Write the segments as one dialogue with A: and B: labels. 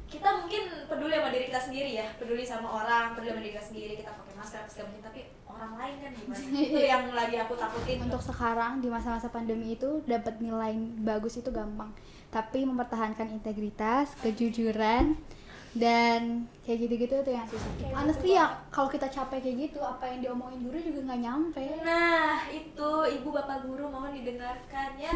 A: kita mungkin peduli sama diri kita sendiri ya, peduli sama orang, peduli sama diri kita sendiri, kita pakai masker segala macam, tapi orang lain kan gimana? Itu yang lagi aku takutin.
B: Untuk sekarang di masa-masa pandemi itu dapat nilai bagus itu gampang, tapi mempertahankan integritas, kejujuran, dan kayak gitu-gitu itu yang susah. Honestly ya, kalau kita capek kayak gitu, apa yang diomongin guru juga nggak nyampe.
A: Nah, itu ibu bapak guru mohon didengarkan ya.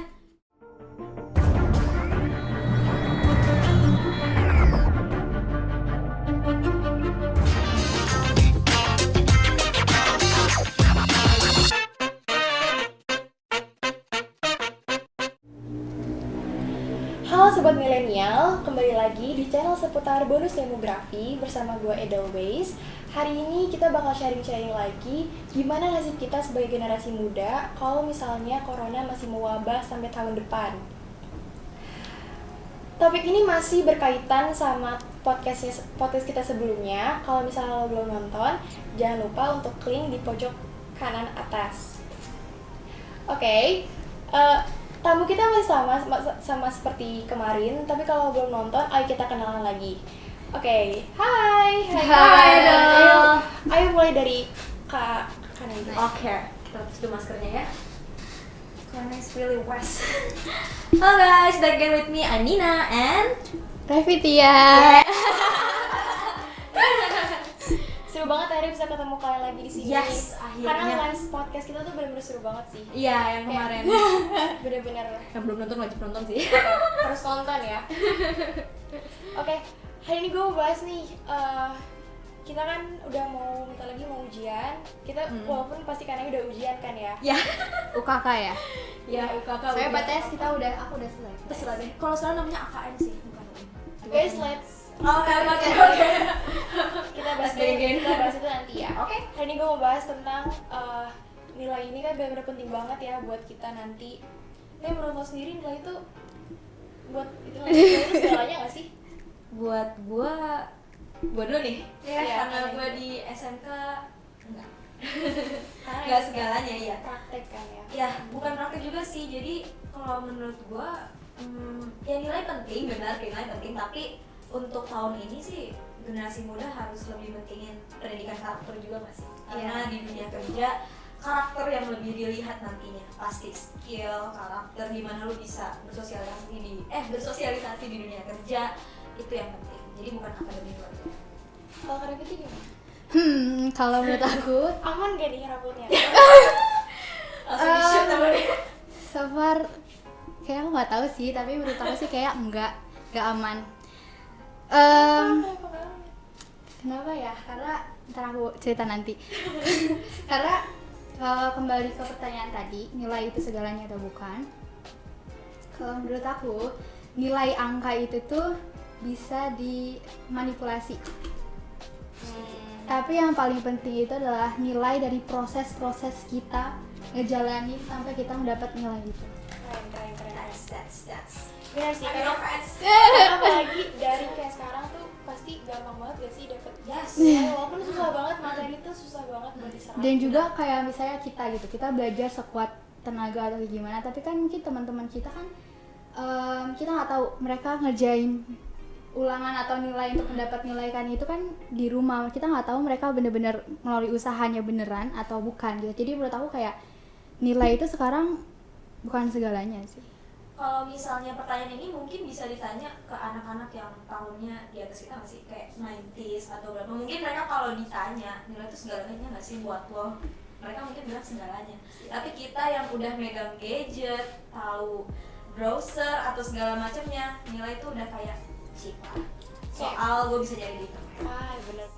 C: Halo Sobat Milenial, kembali lagi di channel seputar bonus demografi bersama gue Edelweiss. Hari ini kita bakal sharing-sharing lagi gimana nasib kita sebagai generasi muda kalau misalnya corona masih mewabah sampai tahun depan. Topik ini masih berkaitan sama podcast kita sebelumnya. Kalau misalnya lo belum nonton, jangan lupa untuk klik di pojok kanan atas. Oke, tamu kita masih sama seperti kemarin, tapi kalau belum nonton, ayo kita kenalan lagi. Oke, hai. Ayo mulai dari Kak Kanai.
A: Oke, kita lepas dulu maskernya ya. Karena it's really west. Hello guys, back again with me Anina and
B: Revitia.
C: Seru banget akhirnya bisa ketemu kalian lagi di sini.
A: Yes, akhirnya.
C: Karena live podcast kita tuh benar-benar seru banget sih.
A: iya yang kemarin.
C: Bener-bener
A: Yang belum nonton wajib nonton sih.
C: harus nonton ya. Oke, hari ini gue mau bahas nih. Kita kan udah mau bentar lagi mau ujian. Kita walaupun pasti karena udah ujian kan ya.
A: Ya,
B: UKK ya.
A: ya UKK.
B: Saya
A: udah.
B: PTS aku udah selesai.
A: Terserah deh. Kalau sekarang namanya AKN sih, bukan UI.
C: Guys, let's
A: Oke.
C: kita bahas itu nanti ya.
A: Oke.
C: Hari ini gue mau bahas tentang nilai ini kan benar-benar penting banget ya buat kita nanti. Menurut lo sendiri nilai itu buat nilai itu segalanya nggak sih?
A: Buat gua dulu nih.
C: Iya,
A: Karena
C: iya.
A: gua di SMK enggak.
C: Karena
A: Enggak segalanya ya.
C: praktek kan ya.
A: Ya, bukan praktek juga sih. Jadi kalau menurut gua ya nilai penting, benar nilai penting, tapi untuk tahun ini sih generasi muda harus lebih pentingin pendidikan karakter juga nggak sih? Karena di dunia kerja karakter yang lebih dilihat nantinya, pasti skill, karakter, gimana lu bisa bersosialisasi di dunia kerja, itu yang penting. Jadi bukan akademik aja.
C: Kalau kalian itu gimana?
B: Kalau menurut aku,
C: Aman gak nih rambutnya?
A: Langsung di-shoot namanya.
B: so far kayak aku nggak tahu sih, tapi menurut aku sih kayak nggak aman. Kenapa ya? Karena ntar aku cerita nanti. Karena kembali ke pertanyaan tadi, nilai itu segalanya atau bukan? Kalau menurut aku, nilai angka itu tuh bisa dimanipulasi. Tapi yang paling penting itu adalah nilai dari proses-proses kita ngejalanin sampai kita mendapat nilai itu.
C: Keren.
A: That's.
C: Benar sih,
A: I
C: karena
A: love fans.
C: apalagi dari kayak sekarang tuh pasti gampang banget gak sih dapet
A: Yes.
C: walaupun susah banget, materi itu susah banget buat diserap.
B: Dan juga kayak misalnya kita belajar sekuat tenaga atau gimana, tapi kan mungkin teman-teman kita kan kita nggak tahu mereka ngerjain ulangan atau nilai untuk mendapat nilai kan itu kan di rumah, kita nggak tahu mereka bener-bener melalui usahanya beneran atau bukan gitu. Jadi menurut aku kayak nilai itu sekarang bukan segalanya sih.
A: Kalau misalnya pertanyaan ini mungkin bisa ditanya ke anak-anak yang tahunnya di atas kita nggak sih, kayak 90s atau berapa, mungkin mereka kalau ditanya nilai itu segalanya nggak sih buat lo, mereka mungkin bilang segalanya. Tapi kita yang udah megang gadget, tahu browser atau segala macamnya, nilai itu udah kayak cipta soal gue bisa nyari di internet.
C: Bener.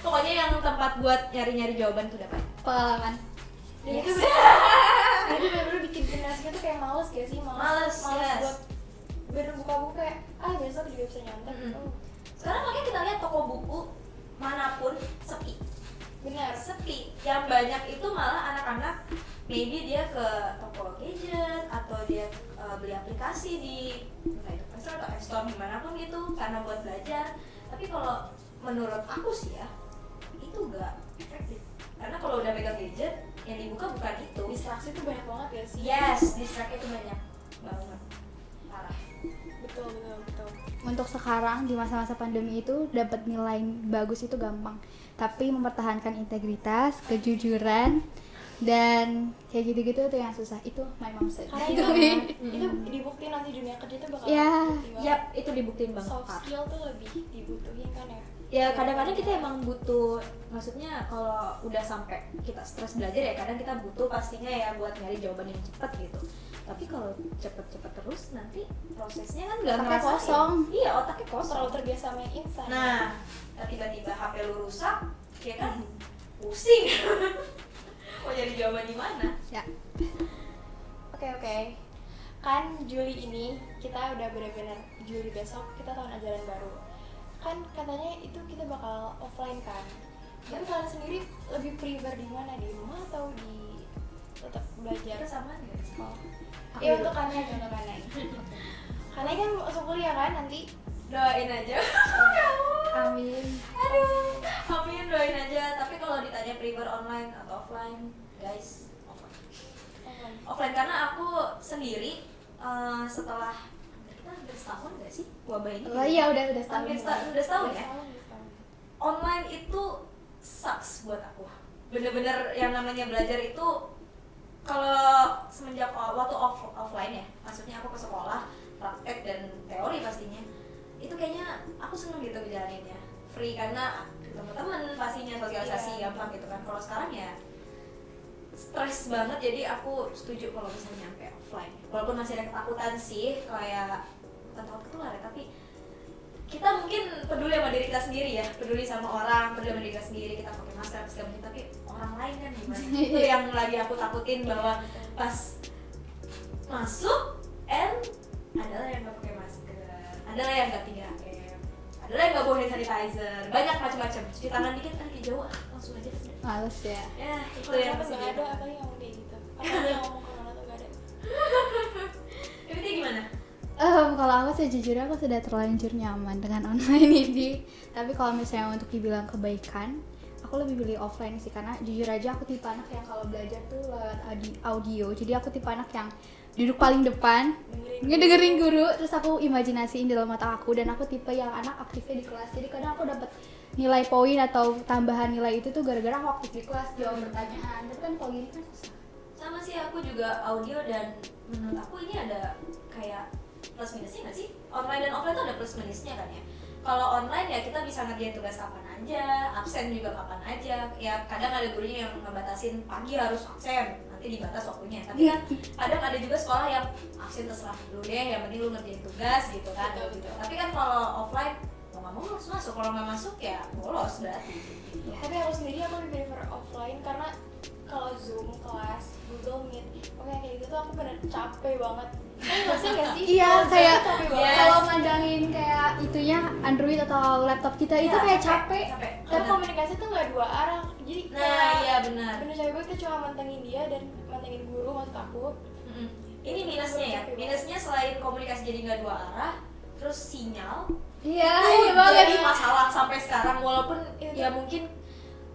A: Pokoknya yang tempat buat nyari-nyari jawaban tuh dapat
B: Pengalaman.
C: Dan itu bener-bener bikin generasi kita tuh kayak males gak sih?
A: Males, yes.
C: Buat bener buka-buka kayak besok juga bisa nyontek.
A: Sekarang makanya kita lihat toko buku manapun sepi.
C: Benar.
A: Sepi. Yang banyak itu malah anak-anak, maybe dia ke toko gadget atau dia beli aplikasi di entah itu Play Store atau App Store dimanapun gitu karena buat belajar. Tapi kalau menurut aku sih ya, itu gak efektif. Karena kalau udah pegang gadget, yang dibuka bukan itu.
C: Distraksi tuh banyak banget ya sih?
A: Yes, distract itu banyak banget. Parah.
C: Betul.
B: untuk sekarang di masa-masa pandemi itu dapat nilai bagus itu gampang, tapi mempertahankan integritas, kejujuran, dan kayak gitu-gitu tuh yang susah. Itu my mom said.
C: Karena itu dibuktiin nanti dunia kerja tuh bakal
B: Ya.
C: bukti banget.
A: Yap, itu dibuktiin banget.
C: Soft skill tuh lebih dibutuhin kan ya.
A: Ya kadang-kadang kita emang butuh, maksudnya kalau udah sampai kita stres belajar ya kadang kita butuh pastinya ya buat nyari jawaban yang cepat gitu. Tapi kalau cepet-cepet terus nanti prosesnya kan nggak
B: Otaknya
A: ngerasain.
B: kosong.
A: Iya, otaknya kosong.
C: Terlalu terbiasa main instan.
A: Nah, tiba-tiba HP lu rusak, ya kan pusing. Mau nyari jawaban di mana?
B: Ya.
C: Oke. Kan Juli ini kita udah benar-benar Juli besok kita tahun ajaran baru. Kan katanya itu kita bakal offline kan. Tapi kalian sendiri lebih prefer di mana, di rumah atau di tetap belajar?
A: Kita sama nggak sih?
C: Oh.
B: Aku
C: Iya
B: dulu.
C: untuk Kanai. Kanai kan masuk kuliah kan nanti.
A: Doain aja.
B: Amin.
A: Aduh, amin, doain aja. Tapi kalau ditanya prefer online atau offline, guys, offline karena aku sendiri setelah kita hampir setahun nggak sih wabah ini?
B: Oh iya udah setahun.
A: Udah setahun ya.
C: Setahun.
A: Online itu sucks buat aku. Bener-bener yang namanya belajar itu kalau semenjak waktu offline ya, maksudnya aku ke sekolah, praktek dan teori pastinya, itu kayaknya aku seneng gitu ngejalaninnya, free karena teman-teman pastinya sosialisasi gampang gitu kan. Kalau sekarang ya stres banget, jadi aku setuju kalau misalnya nyampe offline. Walaupun masih ada ketakutan sih, kayak bukan takut ketular ya, tapi kita mungkin peduli sama diri kita sendiri ya, peduli sama orang, peduli sama diri kita sendiri, kita pakai masker segala macam, tapi orang lain kan gimana? Itu yang lagi aku takutin, bahwa pas masuk adalah yang nggak pakai masker, adalah yang nggak 3M, adalah yang nggak bawa hand sanitizer, banyak macam-macam. Cuci tangan dikit kan kayak jauh, langsung aja.
B: Males ya.
A: Ya itu
C: Kalau
A: yang
C: nggak
A: masih
C: ada apa yang ngomong kayak gitu. Apa yang ngomong corona tuh nggak ada.
A: Tapi dia gimana?
B: Kalau aku sejujurnya aku sudah terlanjur nyaman dengan online ini. Tapi kalau misalnya untuk dibilang kebaikan, aku lebih pilih offline sih, karena jujur aja aku tipe anak yang kalau belajar tuh lewat audio. Jadi aku tipe anak yang duduk paling depan, ngedengerin guru, terus aku imajinasiin dalam mata aku, dan aku tipe yang anak aktifnya di kelas. Jadi kadang aku dapat nilai poin atau tambahan nilai itu tuh gara-gara aku aktif di kelas, jawab pertanyaan. Tapi kan kalau gini kan susah.
A: Sama sih, aku juga audio, dan menurut aku ini ada kayak plus minusnya nggak sih? Online dan offline tuh ada plus minusnya kan ya. Kalau online ya kita bisa ngerjain tugas kapan aja, absen juga kapan aja. Ya kadang ada gurunya yang ngebatasin pagi harus absen, nanti dibatas waktunya. Tapi kan kadang ada juga sekolah yang absen terserah dulu deh, yang penting lu ngerjain tugas gitu kan.
C: Betul,
A: Gitu.
C: betul.
A: Tapi kan kalau offline mau nggak mau harus masuk, kalau nggak masuk ya bolos berarti. Gitu.
C: Tapi aku sendiri aku lebih prefer offline karena kalau Zoom kelas, Google Meet, pokoknya kayak gitu tuh aku bener capek banget. Pasti nggak sih?
B: Iya,
C: Kalau Zoom
B: kayak
C: tuh capek banget.
A: Yes.
B: kalau mandangin kayak itunya Android atau laptop kita itu
A: Iya,
B: kayak capek.
C: Karena komunikasi tuh nggak dua arah, jadi
A: Nah
C: kayak
A: iya benar.
C: bener capek banget, kita cuma mantengin dia dan mantengin guru maksud aku.
A: Mm-mm. Ini minusnya ya, minusnya selain komunikasi jadi nggak dua arah, terus sinyal
B: Iya,
A: itu
B: iya banget.
A: jadi masalah sampai sekarang. Walaupun
C: Itu.
A: ya mungkin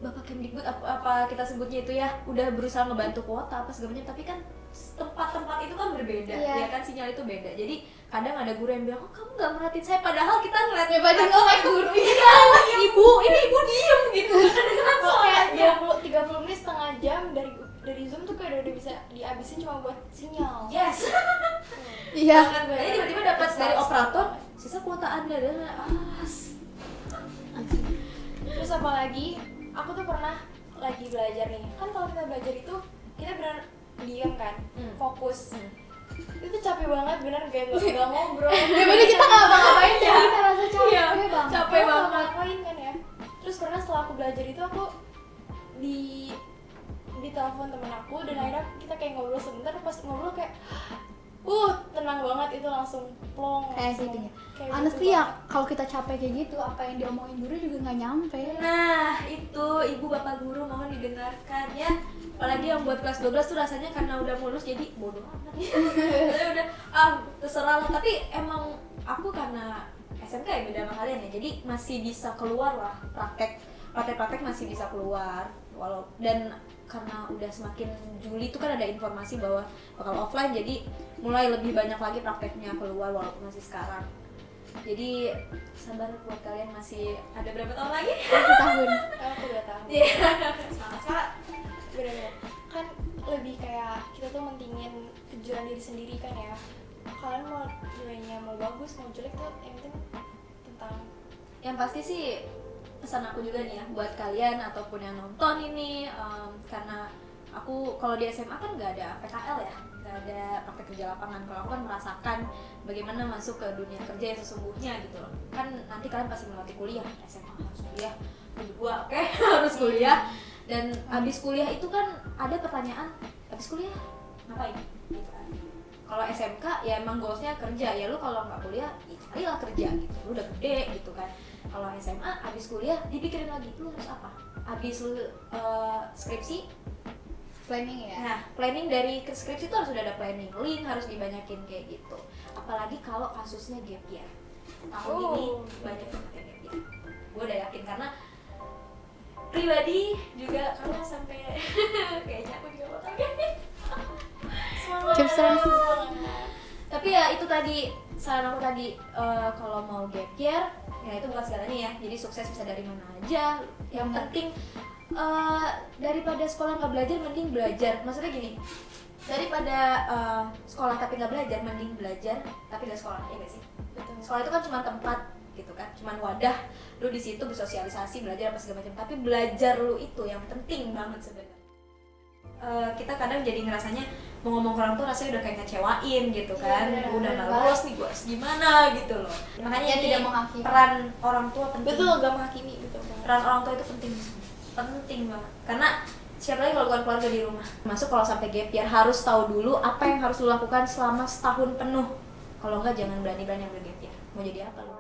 A: Bapak Kemdikbud apa kita sebutnya itu ya udah berusaha ngebantu kuota apa segala macam, tapi kan tempat-tempat itu kan berbeda,
B: Iya.
A: ya kan sinyal itu beda. Jadi kadang ada guru yang bilang, oh kamu nggak merhatiin saya, padahal kita ngeliat
B: Ya padahal ngeliat guru.
A: iya, ibu ini ibu diem gitu dengan
C: Kok kayak
A: suaranya.
C: 20-30 menit setengah jam dari Zoom tuh kayak udah bisa dihabisin cuma buat sinyal.
A: Yes.
B: Iya.
A: Jadi tiba-tiba dapat dari operator sisa kuota Anda dan
C: Terus apa lagi? Aku tuh pernah lagi belajar nih. Kan kalau kita belajar itu kita benar diam kan, fokus. Itu capek banget, bener gak ngobrol.
B: Daripada kita nggak ngapa-ngapain ya, kita rasa capek
A: Iya,
B: banget.
A: capek
C: Aku nggak
A: banget.
C: ngapain kan ya. Terus pernah setelah aku belajar itu aku di telepon temen aku dan akhirnya kita kayak ngobrol sebentar, pas ngobrol kayak tenang banget, itu langsung plong.
B: Kayak
C: langsung
B: gitu ya.
C: kayak
B: Honestly
C: gitu
B: ya,
C: banget.
B: kalau kita capek kayak gitu, apa yang diomongin guru juga nggak nyampe.
A: Nah, itu ibu bapak guru mohon didengarkan ya. Apalagi yang buat kelas 12 tuh rasanya karena udah mulus jadi bodoh amat. Jadi udah terserah lah. Tapi emang aku karena SMK ya beda sama kalian ya. Jadi masih bisa keluar lah praktek masih bisa keluar. Dan karena udah semakin Juli itu kan ada informasi bahwa bakal offline, jadi mulai lebih banyak lagi prakteknya keluar walaupun masih sekarang. Jadi sabar buat kalian, masih ada berapa tahun lagi?
B: 1 tahun.
C: Aku 2 tahun.
A: Iya. Semangat.
C: Bener-bener. Kan lebih kayak kita tuh mentingin kejujuran diri sendiri kan ya. Kalian mau nilainya mau bagus mau jelek tuh yang penting tentang
A: Yang pasti sih pesan aku juga nih ya buat kalian ataupun yang nonton ini, karena aku kalau di SMA kan nggak ada PKL ya, nggak ada praktek kerja lapangan. Kalau aku kan merasakan bagaimana masuk ke dunia kerja yang sesungguhnya gitu loh. Kan nanti kalian pasti melewati kuliah, SMA harus kuliah, kedua oke harus kuliah. Dan abis kuliah itu kan ada pertanyaan, abis kuliah ngapain? Gitu kan. Kalau SMK ya emang goalsnya kerja, ya lu kalau nggak kuliah ya carilah kerja gitu, lu udah gede gitu kan. Kalau SMA abis kuliah dipikirin lagi, lu harus apa? Abis lu skripsi,
B: Planning ya.
A: nah planning dari skripsi itu harus udah ada planning, link harus dibanyakin kayak gitu. Apalagi kalau kasusnya gap year, tahun ini banyak banget yang gap year. Gue udah yakin karena pribadi juga karena sampai kayaknya aku juga bakal gap year. Semangat.
B: Keep strong.
A: Tapi ya itu tadi saran aku tadi, kalau mau gap year ya itu bukan segalanya ya, jadi sukses bisa dari mana aja, yang penting daripada sekolah nggak belajar mending belajar. Maksudnya gini, daripada sekolah tapi nggak belajar mending belajar tapi nggak sekolah, ya nggak sih?
C: betul.
A: Sekolah itu kan cuma tempat gitu kan, cuma wadah lu di situ bersosialisasi, belajar apa segala macam, tapi belajar lu itu yang penting banget sebenarnya. Kita kadang jadi ngerasanya mau ngomong ke orang tuh rasanya udah kayak ngecewain gitu kan,
C: Iya,
A: udah nggak
C: bener
A: lolos nih, gue harus gimana gitu loh. Makanya
B: Ya,
A: ini
B: tidak menghakimi.
A: peran orang tua penting.
C: Betul, gak menghakimi, betul banget.
A: Peran orang tua itu penting banget, karena siapa lagi kalau bukan keluarga di rumah. Masuk kalau sampai gap year harus tahu dulu apa yang harus lu lakukan selama setahun penuh. Kalau enggak jangan berani-berani ambil gap year. Mau jadi apa lu?